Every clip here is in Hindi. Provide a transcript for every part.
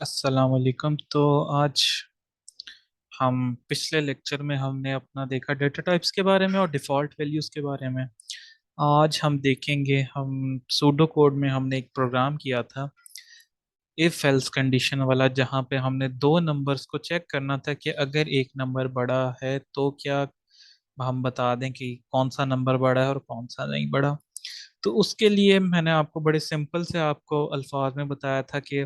अस्सलाम वालेकुम। तो आज हम पिछले लेक्चर में हमने अपना देखा डेटा टाइप्स के बारे में और डिफ़ॉल्ट वैल्यूज़ के बारे में। आज हम देखेंगे, हम सूडो कोड में हमने एक प्रोग्राम किया था इफ एल्स कंडीशन वाला, जहाँ पे हमने दो नंबर्स को चेक करना था कि अगर एक नंबर बड़ा है तो क्या हम बता दें कि कौन सा नंबर बड़ा है और कौन सा नहीं बड़ा। तो उसके लिए मैंने आपको बड़े सिंपल से आपको अल्फाज में बताया था कि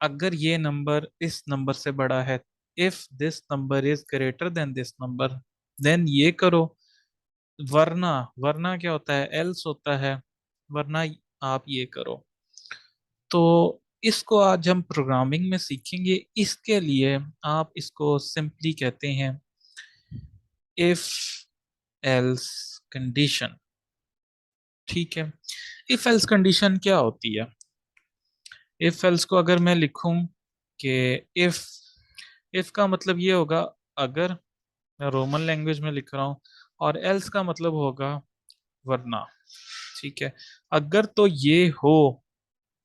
अगर ये नंबर इस नंबर से बड़ा है, if this number is greater than this number, then ये करो। वरना वरना क्या होता है, एल्स होता है, वरना आप ये करो। तो इसको आज हम प्रोग्रामिंग में सीखेंगे। इसके लिए आप इसको सिंपली कहते हैं इफ एल्स कंडीशन। ठीक है, इफ एल्स कंडीशन क्या होती है? इफ एल्स को अगर मैं लिखूं कि इफ इफ का मतलब ये होगा अगर, मैं रोमन लैंग्वेज में लिख रहा हूँ, और एल्स का मतलब होगा वरना। ठीक है, अगर तो ये हो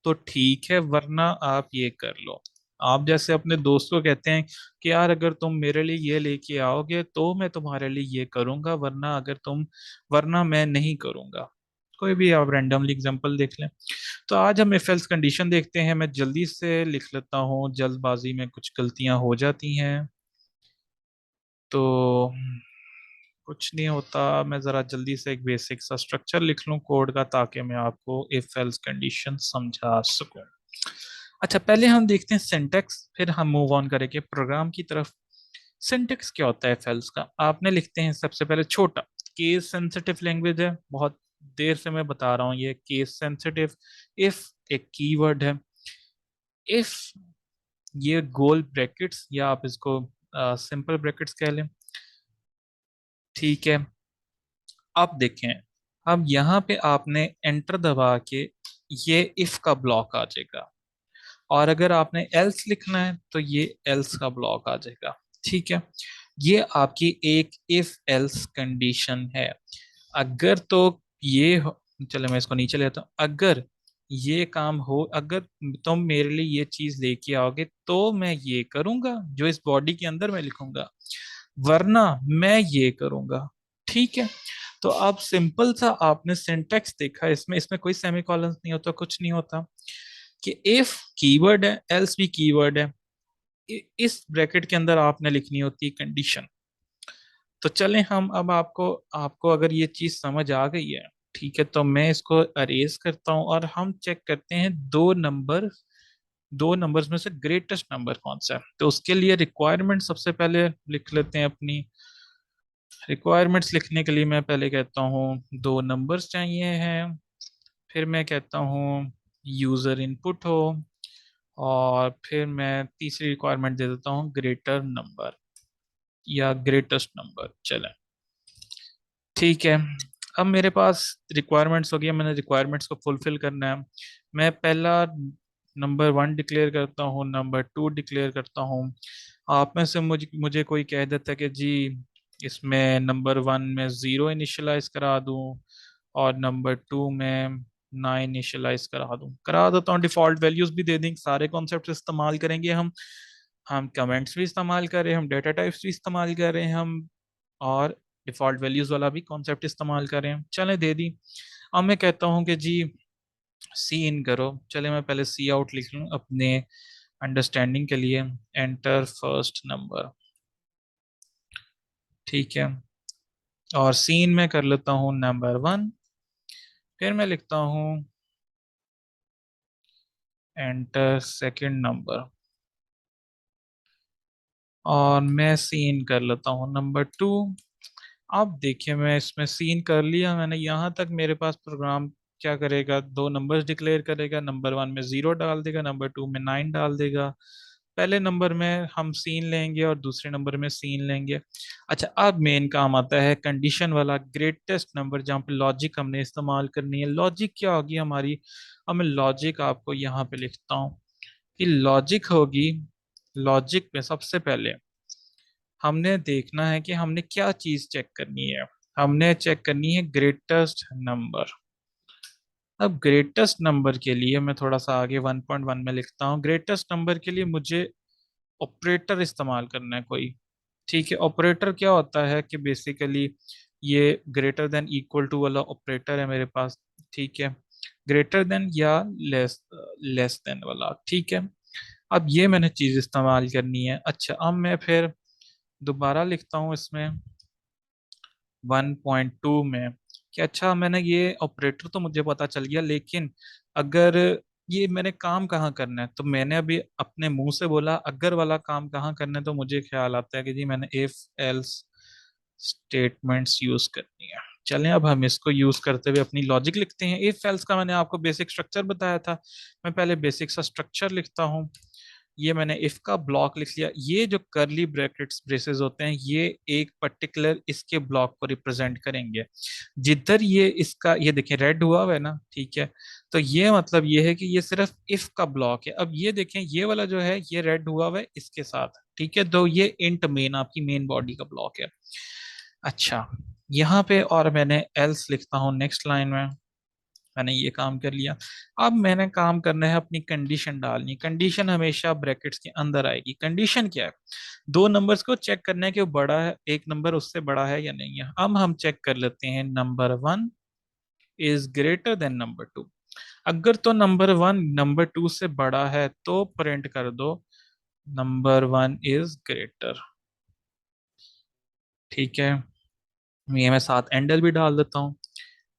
तो ठीक है, वरना आप ये कर लो। आप जैसे अपने दोस्त को कहते हैं कि यार अगर तुम मेरे लिए ये लेके आओगे तो मैं तुम्हारे लिए ये करूंगा, वरना अगर तुम, वरना मैं नहीं करूंगा। कोई भी आप रैंडमली एग्जांपल देख लें। तो आज हम इफ एल्स कंडीशन देखते हैं। मैं जल्दी से लिख लेता हूँ, जल्दबाजी में कुछ गलतियां हो जाती हैं। तो कुछ नहीं होता, मैं ज़रा जल्दी से एक बेसिक सा स्ट्रक्चर लिख लूँ कोड का, ताकि मैं आपको इफ एल्स कंडीशन समझा सकूं। अच्छा, पहले हम देखते हैं सिंटेक्स, फिर हम मूव ऑन करेंगे प्रोग्राम की तरफ। सिंटेक्स क्या होता है इफ एल्स का? आपने लिखते हैं सबसे पहले छोटा, केस सेंसिटिव लैंग्वेज है, बहुत देर से मैं बता रहा हूँ ये केस सेंसिटिव। इफ एक कीवर्ड है, इफ ये गोल ब्रैकेट्स या आप इसको सिंपल ब्रैकेट्स कह लें। ठीक है, अब देखें, अब यहाँ पे आपने एंटर दबा के ये इफ का ब्लॉक आ जाएगा, और अगर आपने एल्स लिखना है तो ये एल्स का ब्लॉक आ जाएगा। ठीक है, ये आपकी एक इफ एल्स कंडीशन है। अगर तो ये चले मैं इसको नीचे लेता हूँ। अगर ये काम हो, अगर तुम मेरे लिए ये चीज लेके आओगे तो मैं ये करूंगा जो इस बॉडी के अंदर मैं लिखूंगा, वरना मैं ये करूंगा। ठीक है, तो अब सिंपल सा आपने सिंटेक्स देखा, इसमें इसमें कोई सेमीकोलन नहीं होता, कुछ नहीं होता। कि इफ कीवर्ड है, एल्स भी कीवर्ड है, इस ब्रैकेट के अंदर आपने लिखनी होती है कंडीशन। तो चलें हम अब आपको आपको अगर ये चीज समझ आ गई है, ठीक है, तो मैं इसको अरेज करता हूं और हम चेक करते हैं दो नंबर्स में से ग्रेटेस्ट नंबर कौन सा है। तो उसके लिए रिक्वायरमेंट सबसे पहले लिख लेते हैं अपनी। रिक्वायरमेंट्स लिखने के लिए मैं पहले कहता हूँ दो नंबर्स चाहिए हैं, फिर मैं कहता हूँ यूजर इनपुट हो, और फिर मैं तीसरी रिक्वायरमेंट दे देता हूँ ग्रेटर नंबर या ग्रेटेस्ट नंबर। चलें, ठीक है, अब मेरे पास रिक्वायरमेंट्स हो गया, मैंने रिक्वायरमेंट्स को फुलफिल करना है। मैं पहला नंबर वन डिक्लेयर करता हूँ, नंबर टू डिक्लेयर करता हूँ। आप में से मुझे मुझे कोई कह देता है कि जी इसमें नंबर वन में ज़ीरो इनिशियलाइज करा दूँ और नंबर टू में ना इनिशियलाइज करा देता हूँ, डिफॉल्ट वैल्यूज भी दे देंगे। सारे कॉन्सेप्ट इस्तेमाल करेंगे हम कमेंट्स भी इस्तेमाल कर रहे हैं, हम डेटा टाइप्स भी इस्तेमाल कर रहे हैं, हम और डिफॉल्ट वैल्यूज वाला भी कॉन्सेप्ट इस्तेमाल कर रहे हैं। चले दे दी। अब मैं कहता हूँ कि जी सी इन करो। चले मैं पहले सी आउट लिख लूँ अपने अंडरस्टैंडिंग के लिए। Enter first number. ठीक है, और सीन में कर लेता हूँ नंबर वन। फिर मैं लिखता हूँ एंटर सेकंड नंबर, और मैं सीन कर लेता हूँ नंबर टू। अब देखिए, मैं इसमें सीन कर लिया मैंने, यहाँ तक मेरे पास प्रोग्राम क्या करेगा, दो नंबर्स डिक्लेयर करेगा, नंबर वन में ज़ीरो डाल देगा, नंबर टू में नाइन डाल देगा। पहले नंबर में हम सीन लेंगे और दूसरे नंबर में सीन लेंगे। अच्छा, अब मेन काम आता है कंडीशन वाला, ग्रेटेस्ट नंबर, जहाँ पे लॉजिक हमने इस्तेमाल करनी है। लॉजिक क्या होगी हमारी? अब मैं लॉजिक आपको यहाँ पे लिखता हूँ कि लॉजिक होगी, लॉजिक में सबसे पहले हमने देखना है कि हमने क्या चीज चेक करनी है। हमने चेक करनी है ग्रेटेस्ट नंबर। अब ग्रेटेस्ट नंबर के लिए मैं थोड़ा सा आगे 1.1 में लिखता हूँ। ग्रेटेस्ट नंबर के लिए मुझे ऑपरेटर इस्तेमाल करना है कोई। ठीक है, ऑपरेटर क्या होता है कि बेसिकली ये ग्रेटर देन इक्वल टू वाला ऑपरेटर है मेरे पास। ठीक है, ग्रेटर देन या लेस देन वाला। ठीक है, अब ये मैंने चीज इस्तेमाल करनी है। अच्छा, अब मैं फिर दोबारा लिखता हूँ इसमें 1.2 में कि अच्छा मैंने ये ऑपरेटर तो मुझे पता चल गया, लेकिन अगर ये मैंने काम कहाँ करना है, तो मैंने अभी अपने मुंह से बोला अगर वाला काम कहाँ करना है, तो मुझे ख्याल आता है कि जी मैंने इफ एल्स स्टेटमेंट्स यूज करनी है। चलें अब हम इसको यूज करते हुए अपनी लॉजिक लिखते हैं। इफ एल्स का मैंने आपको बेसिक स्ट्रक्चर बताया था, मैं पहले बेसिक सा स्ट्रक्चर लिखता हूँ। ये मैंने इफ का ब्लॉक लिख लिया। ये जो करली ब्रैकेट्स ब्रेसेस होते हैं, ये एक पर्टिकुलर इसके ब्लॉक को रिप्रेजेंट करेंगे। जिधर ये इसका ये देखें रेड हुआ हुआ है ना, ठीक है, तो ये मतलब ये है कि ये सिर्फ इफ का ब्लॉक है। अब ये देखें ये वाला जो है ये रेड हुआ हुआ है इसके साथ, ठीक है, तो ये इंट मेन आपकी मेन बॉडी का ब्लॉक है। अच्छा, यहाँ पे और मैंने एल्स लिखता हूँ नेक्स्ट लाइन में। मैंने ये काम कर लिया। अब मैंने काम करना है अपनी कंडीशन डालनी। कंडीशन हमेशा ब्रैकेट्स के अंदर आएगी। कंडीशन क्या है? दो नंबर्स को चेक करना है कि वो बड़ा है, एक नंबर उससे बड़ा है या नहीं है। अब हम चेक कर लेते हैं, number one is greater than number to. अगर तो नंबर वन नंबर टू से बड़ा है तो प्रिंट कर दो नंबर वन इज ग्रेटर। ठीक है, ये मैं साथ एंडल भी डाल देता हूँ।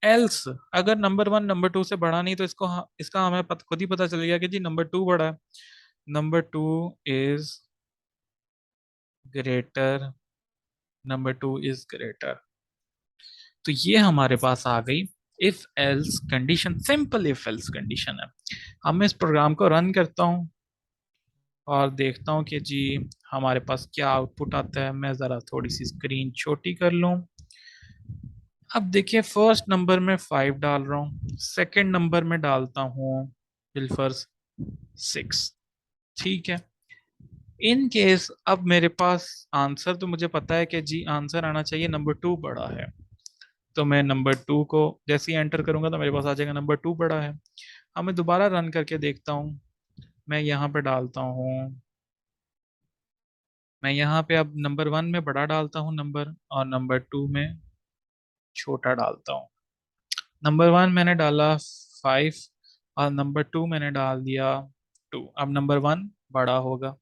एल्स अगर नंबर वन नंबर टू से बड़ा नहीं, तो इसका हमें खुद ही पता चल गया कि जी नंबर टू बड़ा है। Number two is greater, number two is greater. तो ये हमारे पास आ गई if else condition. Simple if else condition है। अब मैं इस प्रोग्राम को रन करता हूँ और देखता हूँ कि जी हमारे पास क्या आउटपुट आता है। मैं जरा थोड़ी सी स्क्रीन छोटी कर लूँ। अब देखिए, फर्स्ट नंबर में 5 डाल रहा हूँ, सेकंड नंबर में डालता हूँ बिलफर्स 6। ठीक है, इन केस अब मेरे पास आंसर तो मुझे पता है कि जी आंसर आना चाहिए नंबर टू बड़ा है। तो मैं नंबर टू को जैसे ही एंटर करूंगा तो मेरे पास आ जाएगा नंबर टू बड़ा है। अब मैं दोबारा रन करके देखता हूँ। मैं यहाँ पे डालता हूँ, मैं यहाँ पे अब नंबर वन में बड़ा डालता हूँ नंबर, और नंबर टू में छोटा डालता हूँ। नंबर वन मैंने डाला 5 और नंबर टू मैंने डाल दिया 2। अब नंबर वन बड़ा होगा।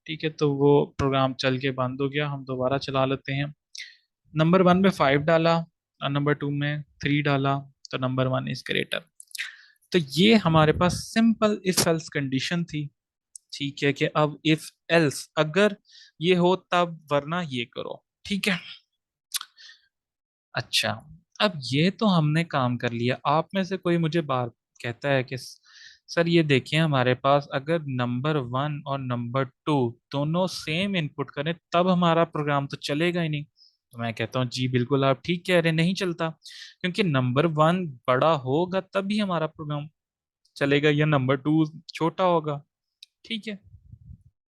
ठीक है, तो वो प्रोग्राम चल के बंद हो गया। हम दोबारा चला लेते हैं। नंबर वन में 5 डाला और नंबर टू में 3 डाला, तो नंबर वन इज ग्रेटर। तो ये हमारे पास सिंपल इफ एल्स कंडीशन थी। ठीक है, कि अब इफ एल्स अगर ये हो तब, वरना ये करो। ठीक है। अच्छा, अब ये तो हमने काम कर लिया। आप में से कोई मुझे बार कहता है कि सर ये देखिए हमारे पास अगर नंबर वन और नंबर टू दोनों सेम इनपुट करें तब हमारा प्रोग्राम तो चलेगा ही नहीं। तो मैं कहता हूँ जी बिल्कुल आप ठीक कह रहे हैं, नहीं चलता, क्योंकि नंबर वन बड़ा होगा तभी हमारा प्रोग्राम चलेगा, या नंबर टू छोटा होगा। ठीक है,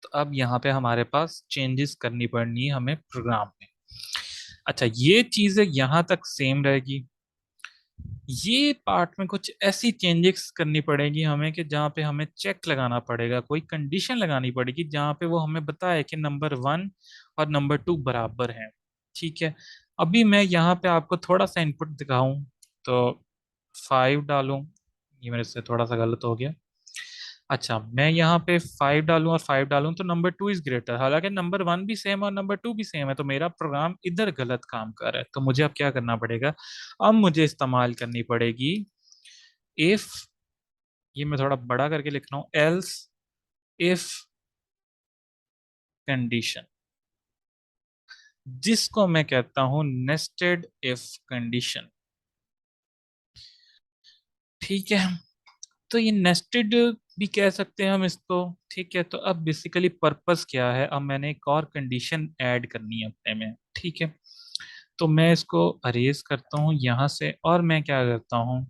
तो अब यहाँ पे हमारे पास चेंजेस करनी पड़नी है हमें प्रोग्राम में। अच्छा, ये चीजें यहाँ तक सेम रहेगी। ये पार्ट में कुछ ऐसी चेंजेस करनी पड़ेगी हमें कि जहाँ पे हमें चेक लगाना पड़ेगा, कोई कंडीशन लगानी पड़ेगी जहाँ पे वो हमें बताए कि नंबर वन और नंबर टू बराबर हैं। ठीक है, अभी मैं यहाँ पे आपको थोड़ा सा इनपुट दिखाऊं तो 5 डालूं। ये मेरे से थोड़ा सा गलत हो गया। अच्छा, मैं यहाँ पे 5 डालूं और 5 डालूं तो नंबर टू इज ग्रेटर, हालांकि नंबर वन भी सेम और नंबर टू भी सेम है, तो मेरा प्रोग्राम इधर गलत काम कर रहा है। तो मुझे अब क्या करना पड़ेगा? अब मुझे इस्तेमाल करनी पड़ेगी इफ, ये मैं थोड़ा बड़ा करके लिख रहा हूं, एल्स इफ कंडीशन, जिसको मैं कहता हूं नेस्टेड इफ कंडीशन। ठीक है, तो ये नेस्टेड भी कह सकते हैं हम इसको। ठीक है, तो अब बेसिकली पर्पस क्या है, अब मैंने एक और कंडीशन ऐड करनी है अपने में। ठीक है, तो मैं इसको अरेज करता हूँ यहाँ से, और मैं क्या करता हूँ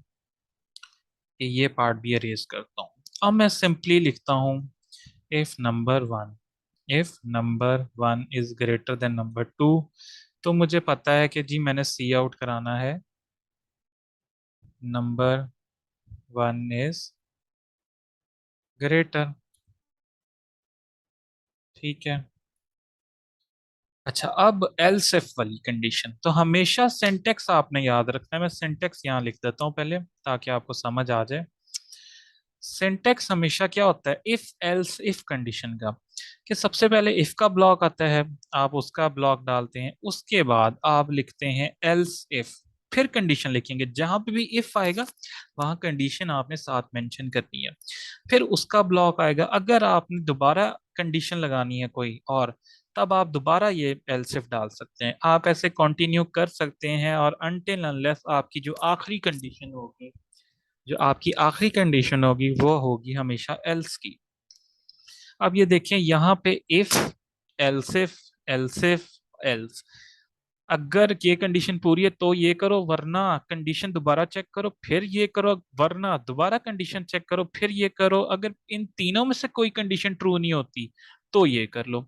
कि ये पार्ट भी अरेज करता हूँ। अब मैं सिंपली लिखता हूँ if number one, if number one is greater than number to. तो मुझे पता है कि जी मैंने सी आउट कराना है नंबर वन इज ग्रेटर। ठीक है। अच्छा, अब एल्स इफ वाली कंडीशन तो हमेशा सिंटेक्स आपने याद रखना है। मैं सिंटेक्स यहाँ लिख देता हूँ पहले ताकि आपको समझ आ जाए। सिंटेक्स हमेशा क्या होता है इफ एल्स इफ कंडीशन का, कि सबसे पहले इफ का ब्लॉक आता है, आप उसका ब्लॉक डालते हैं, उसके बाद आप लिखते हैं एल्स इफ, फिर कंडीशन लिखेंगे। जहां पे भी इफ आएगा वहां कंडीशन आपने साथ मेंशन करनी है। फिर उसका ब्लॉक आएगा, अगर आपने दोबारा कंडीशन लगानी है कोई और, तब आप दोबारा ये एल्स इफ डाल सकते हैं। आप ऐसे कंटिन्यू कर सकते हैं और अनटिल अनलेस आपकी जो आखिरी कंडीशन होगी, जो आपकी आखिरी कंडीशन होगी वो होगी हमेशा एल्स की। अब ये देखें यहाँ पे इफ, एल्सिफ, एल्सिफ, एल्स। अगर ये कंडीशन पूरी है तो ये करो, वरना कंडीशन दोबारा चेक करो, फिर ये करो, वरना दोबारा कंडीशन चेक करो, फिर ये करो। अगर इन तीनों में से कोई कंडीशन ट्रू नहीं होती तो ये कर लो।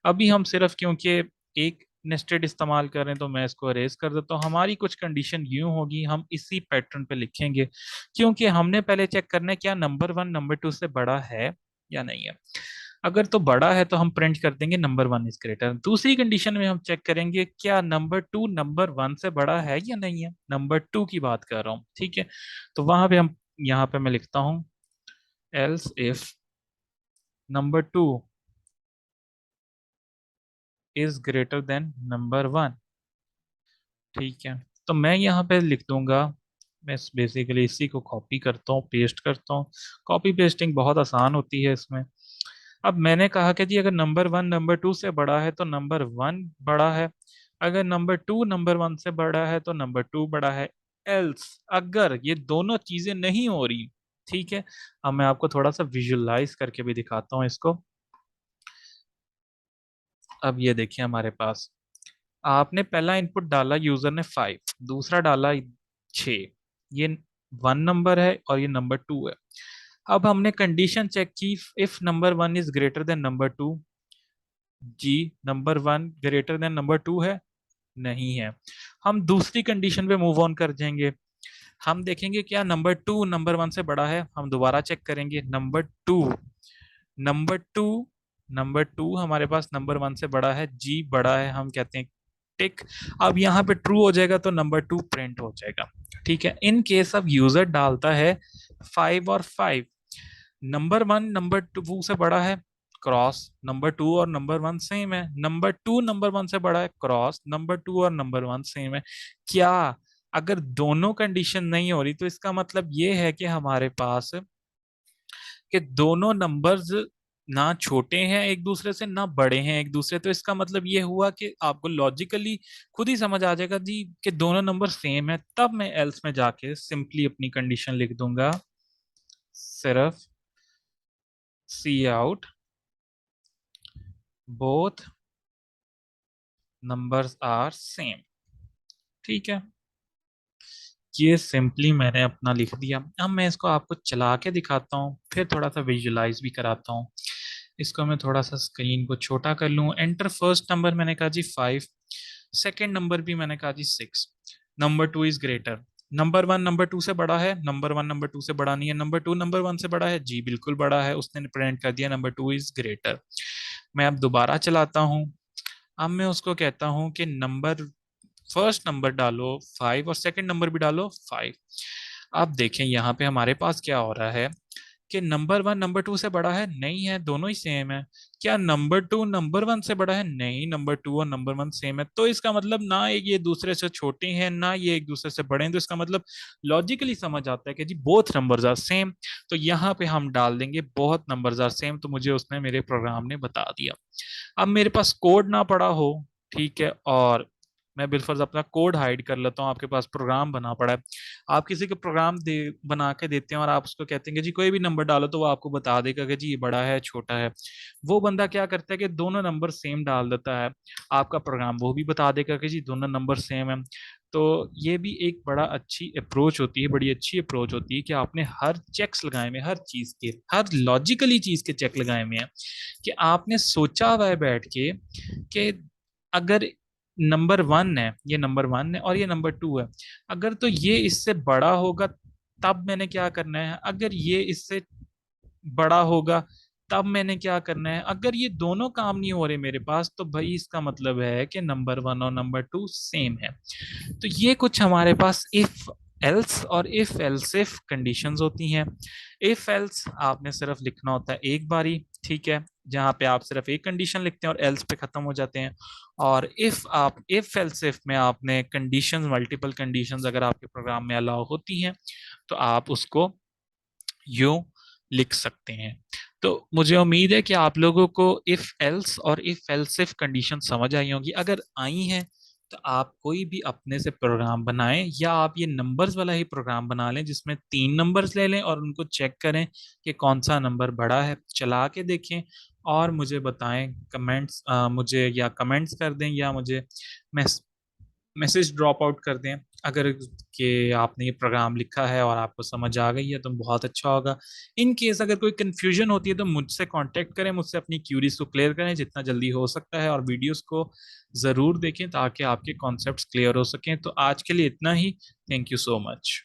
अभी हम सिर्फ क्योंकि एक नेस्टेड इस्तेमाल कर रहे हैं तो मैं इसको अरेज कर देता हूँ। हमारी कुछ कंडीशन यूं होगी, हम इसी पैटर्न पे लिखेंगे, क्योंकि हमने पहले चेक करना है क्या नंबर वन नंबर टू से बड़ा है या नहीं है। अगर तो बड़ा है तो हम प्रिंट कर देंगे नंबर वन इज ग्रेटर। दूसरी कंडीशन में हम चेक करेंगे क्या नंबर टू नंबर वन से बड़ा है या नहीं है। नंबर टू की बात कर रहा हूँ, ठीक है। तो वहां पे हम, यहाँ पे मैं लिखता हूँ else if number two is greater than number one. ठीक है। तो मैं यहाँ पे लिख दूंगा, मैं बेसिकली इसी को कॉपी करता हूँ, पेस्ट करता हूँ। कॉपी पेस्टिंग बहुत आसान होती है इसमें। अब मैंने कहा कि जी अगर नंबर वन नंबर टू से बड़ा है तो नंबर वन बड़ा है, अगर नंबर टू नंबर वन से बड़ा है तो नंबर टू बड़ा है। एल्स अगर ये दोनों चीजें नहीं हो रही, ठीक है। अब मैं आपको थोड़ा सा विजुअलाइज करके भी दिखाता हूँ इसको। अब ये देखिए हमारे पास, आपने पहला इनपुट डाला यूजर ने 5, दूसरा डाला 6, ये वन नंबर है और ये नंबर टू है। अब हमने कंडीशन चेक की, if number one is greater than number two, जी number one greater than number two है, नहीं है। हम दूसरी कंडीशन पे मूव ऑन कर जाएंगे। हम देखेंगे क्या नंबर टू नंबर वन से बड़ा है, हम दोबारा चेक करेंगे number two, number two, number two हमारे पास नंबर वन से बड़ा है, जी बड़ा है, हम कहते हैं टिक। अब यहाँ पे ट्रू हो जाएगा तो नंबर टू प्रिंट हो जाएगा। ठीक है। इन केस अब यूजर डालता है 5 और 5, नंबर वन नंबर टू से बड़ा है, क्रॉस नंबर टू और नंबर वन सेम है, नंबर टू नंबर वन से बड़ा है, क्रॉस नंबर टू और नंबर वन सेम है। क्या अगर दोनों कंडीशन नहीं हो रही तो इसका मतलब ये है कि हमारे पास कि दोनों नंबर्स ना छोटे हैं एक दूसरे से ना बड़े हैं एक दूसरे। तो इसका मतलब ये हुआ कि आपको लॉजिकली खुद ही समझ आ जाएगा जी कि दोनों नंबर सेम है। तब मैं एल्स में जाके सिंपली अपनी कंडीशन लिख दूंगा, सिर्फ see out both numbers are same. ठीक है। ये सिंपली मैंने अपना लिख दिया। अब मैं इसको आपको चला के दिखाता हूँ, फिर थोड़ा सा विजुलाइज भी कराता हूँ। इसको मैं थोड़ा सा स्क्रीन को छोटा कर लूँ। एंटर फर्स्ट नंबर मैंने कहा जी 5, सेकेंड नंबर भी मैंने कहा जी 6, number two is greater. Number one number two से बड़ा है, नंबर वन नंबर टू से बड़ा नहीं है। नंबर टू नंबर वन से बड़ा है, जी बिल्कुल बड़ा है, उसने प्रिंट कर दिया नंबर टू इज ग्रेटर। मैं अब दोबारा चलाता हूँ। अब मैं उसको कहता हूँ कि नंबर फर्स्ट नंबर डालो 5 और सेकंड नंबर भी डालो 5। अब देखें यहाँ पे हमारे पास क्या हो रहा है कि नंबर वन नंबर टू से बड़ा है, नहीं है, दोनों ही सेम है। क्या नंबर टू नंबर वन से बड़ा है, नहीं, नंबर टू और नंबर वन सेम है। तो इसका मतलब ना ये दूसरे से छोटे हैं ना ये एक दूसरे से बड़े हैं। तो इसका मतलब लॉजिकली समझ आता है कि जी बोथ नंबर्स आर सेम। तो यहाँ पे हम डाल देंगे बोथ नंबर्स आर सेम। तो मुझे उसने मेरे प्रोग्राम ने बता दिया। अब मेरे पास कोड ना पड़ा हो, ठीक है, और मैं बिलफर्ज अपना कोड हाइड कर लेता हूँ, आपके पास प्रोग्राम बना पड़ा है। आप किसी को प्रोग्राम दे बना के देते हैं और आप उसको कहते हैं कि जी कोई भी नंबर डालो, तो वो आपको बता देगा कि जी ये बड़ा है छोटा है। वो बंदा क्या करता है कि दोनों नंबर सेम डाल देता है, आपका प्रोग्राम वो भी बता देगा कि जी दोनों नंबर सेम है। तो ये भी एक बड़ा अच्छी अप्रोच होती है, बड़ी अच्छी अप्रोच होती है कि आपने हर चेक्स लगाए में, हर चीज के, हर लॉजिकली चीज के चेक लगाए में है, कि आपने सोचा हुआ है बैठ के कि अगर नंबर वन है, ये नंबर वन है और ये नंबर टू है, अगर तो ये इससे बड़ा होगा तब मैंने क्या करना है, अगर ये इससे बड़ा होगा तब मैंने क्या करना है। अगर ये दोनों काम नहीं हो रहे मेरे पास, तो भाई इसका मतलब है कि नंबर वन और नंबर टू सेम है। तो ये कुछ हमारे पास इफ एल्स और इफ एल्स इफ कंडीशंस होती हैं। इफ एल्स आपने सिर्फ लिखना होता है एक बारी, ठीक है, जहां पे आप सिर्फ एक कंडीशन लिखते हैं और एल्स पे खत्म हो जाते हैं। और इफ एल्स इफ में आपने कंडीशंस, मल्टीपल कंडीशंस अगर आपके प्रोग्राम में अलाउ होती हैं, तो आप उसको यूं लिख सकते हैं। तो मुझे उम्मीद है कि आप लोगों को इफ एल्स और इफ एल्स इफ कंडीशन समझ आई होंगी। अगर आई हैं तो आप कोई भी अपने से प्रोग्राम बनाएं, या आप ये नंबर्स वाला ही प्रोग्राम बना लें जिसमें तीन नंबर्स ले लें और उनको चेक करें कि कौन सा नंबर बड़ा है, चला के देखें और मुझे बताएं। कमेंट्स मुझे या कमेंट्स कर दें या मुझे मैसेज ड्रॉप आउट कर दें अगर कि आपने ये प्रोग्राम लिखा है और आपको समझ आ गई है, तो बहुत अच्छा होगा। इन केस अगर कोई कंफ्यूजन होती है तो मुझसे कांटेक्ट करें, मुझसे अपनी क्यूरीज को क्लियर करें जितना जल्दी हो सकता है, और वीडियोस को ज़रूर देखें ताकि आपके कॉन्सेप्ट्स क्लियर हो सकें। तो आज के लिए इतना ही। Thank you so much.